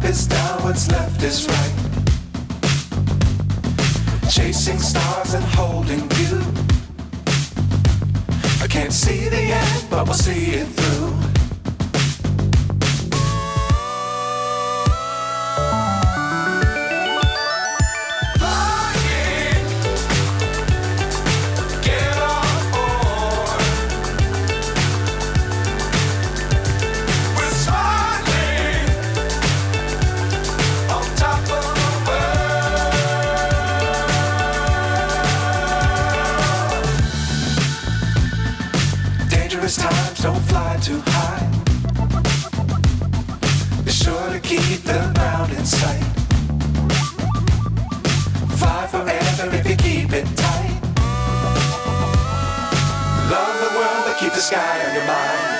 is down, what's left is right. Chasing stars and holding you. I can't see the end, but we'll see it through. Times don't fly too high. Be sure to keep the ground in sight. Fly forever if you keep it tight. Love the world, but keep the sky on your mind.